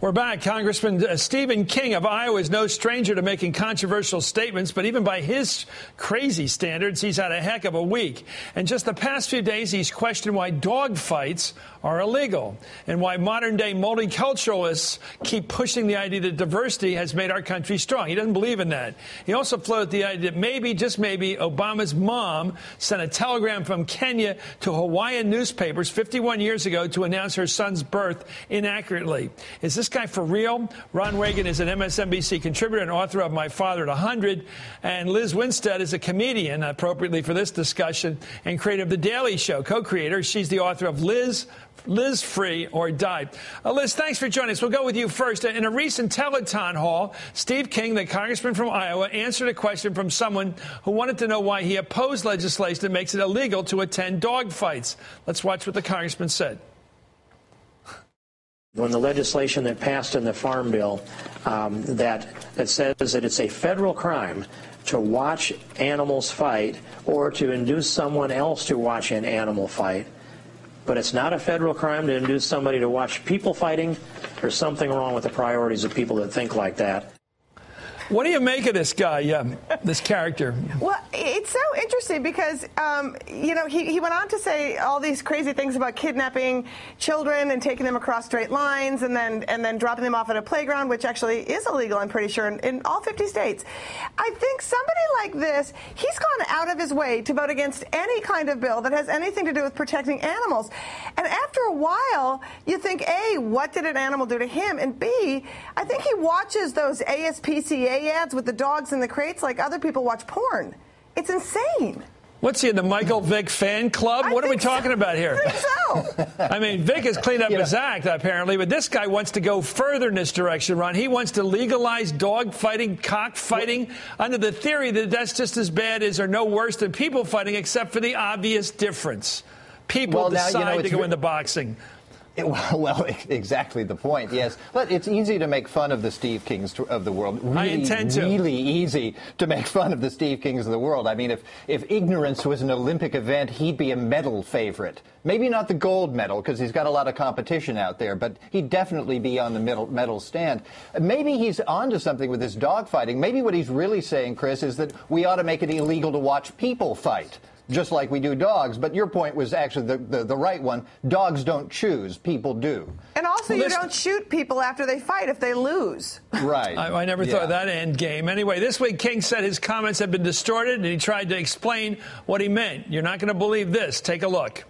We're back. Congressman Stephen King of Iowa is no stranger to making controversial statements, but even by his crazy standards, he's had a heck of a week. And just the past few days, he's questioned why dog fights are illegal and why modern-day multiculturalists keep pushing the idea that diversity has made our country strong. He doesn't believe in that. He also floated the idea that maybe, just maybe, Obama's mom sent a telegram from Kenya to Hawaiian newspapers 51 years ago to announce her son's birth inaccurately. Is this guy for real? Ron Reagan is an MSNBC contributor and author of My Father at 100. And Liz Winstead is a comedian, appropriately for this discussion, and creator of The Daily Show, co-creator. She's the author of Liz Free or Die. Liz, thanks for joining us. We'll go with you first. In a recent tele-town hall, Steve King, the congressman from Iowa, answered a question from someone who wanted to know why he opposed legislation that makes it illegal to attend dog fights. Let's watch what the congressman said. When the legislation that passed in the Farm Bill that says that it's a federal crime to watch animals fight or to induce someone else to watch an animal fight, but it's not a federal crime to induce somebody to watch people fighting, there's something wrong with the priorities of people that think like that. What do you make of this guy, this character? Well, it's so interesting because, he went on to say all these crazy things about kidnapping children and taking them across straight lines and then dropping them off at a playground, which actually is illegal, I'm pretty sure, in all 50 states. I think somebody like this, he's gone out of his way to vote against any kind of bill that has anything to do with protecting animals. And after a while, you think, A, what did an animal do to him? And B, I think he watches those ASPCA ads with the dogs in the crates like other people watch porn. It's insane. What's he in the Michael Vick fan club? What are we talking about here? I think so. I mean, Vick has cleaned up his act, apparently, but this guy wants to go further in this direction, Ron. He wants to legalize dog fighting, cockfighting, under the theory that that's just as bad as or no worse than people fighting, except for the obvious difference. People decide to go into boxing. Well, exactly the point, yes. But it's easy to make fun of the Steve Kings of the world. Really, I intend to. Really easy to make fun of the Steve Kings of the world. I mean, if ignorance was an Olympic event, he'd be a medal favorite. Maybe not the gold medal, because he's got a lot of competition out there, but he'd definitely be on the medal stand. Maybe he's onto something with this dogfighting. Maybe what he's really saying, Chris, is that we ought to make it illegal to watch people fight, just like we do dogs. But your point was actually the right one. Dogs don't choose. People do. And also, you don't shoot people after they fight if they lose. Right. I never thought of that end game. Anyway, this week, King said his comments had been distorted, and he tried to explain what he meant. You're not going to believe this. Take a look.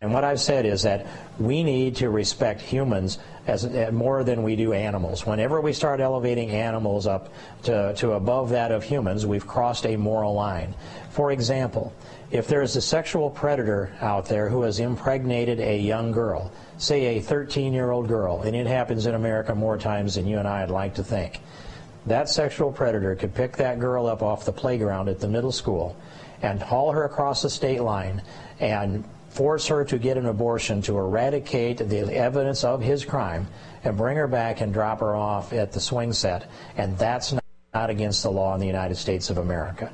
And what I've said is that we need to respect humans as more than we do animals. Whenever we start elevating animals up to above that of humans, we've crossed a moral line. For example, if there is a sexual predator out there who has impregnated a young girl, say a 13-year-old girl, and it happens in America more times than you and I would like to think, that sexual predator could pick that girl up off the playground at the middle school and haul her across the state line and force her to get an abortion to eradicate the evidence of his crime and bring her back and drop her off at the swing set. And that's not against the law in the United States of America.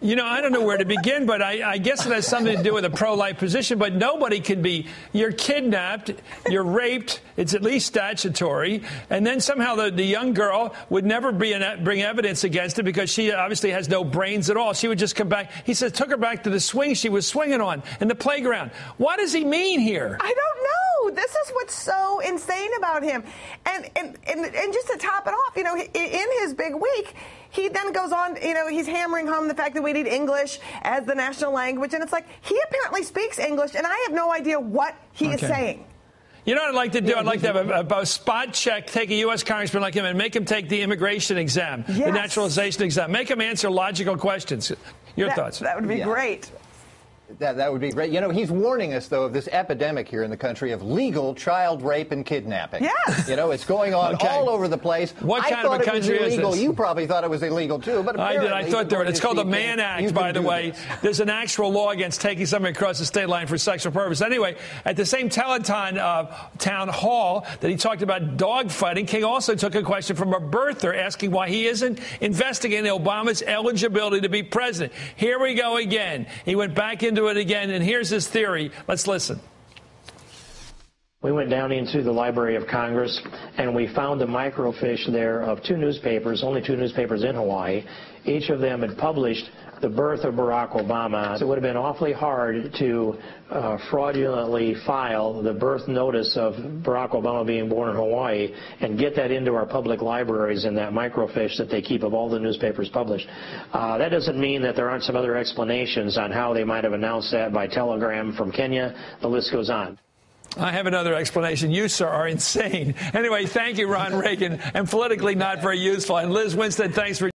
You know, I don't know where to begin, but I guess it has something to do with a pro-life position. But nobody can be, you're kidnapped, you're raped, it's at least statutory. And then somehow the young girl would never bring evidence against it because she obviously has no brains at all. She would just come back. He says, took her back to the swing she was swinging on in the playground. What does he mean here? I don't know. This is what's so insane about him. And just to top it off, in his big week, he then goes on, he's hammering home the fact that we need English as the national language. And it's like, he apparently speaks English, and I have no idea what he is saying. You know what I'd like to do? I'd like to have a spot check, take a U.S. congressman like him and make him take the immigration exam, the naturalization exam. Make him answer logical questions. Your thoughts? That would be great. That would be great. He's warning us, though, of this epidemic here in the country of legal child rape and kidnapping. Yes. It's going on all over the place. What kind of a country is this? You probably thought it was illegal, too. But I did. I thought it's called the Mann Act, by the way. There's an actual law against taking somebody across the state line for sexual purpose. Anyway, at the same tele-town hall that he talked about dog fighting, King also took a question from a birther asking why he isn't investigating Obama's eligibility to be president. Here we go again. He went back into it again, and here's his theory. Let's listen. We went down into the Library of Congress, and we found the microfiche there of two newspapers, only two newspapers in Hawaii. Each of them had published the birth of Barack Obama. It would have been awfully hard to fraudulently file the birth notice of Barack Obama being born in Hawaii and get that into our public libraries in that microfiche that they keep of all the newspapers published. That doesn't mean that there aren't some other explanations on how they might have announced that by telegram from Kenya. The list goes on. I have another explanation. You, sir, are insane. Anyway, thank you, Ron Reagan, and politically not very useful. And Liz Winstead, thanks for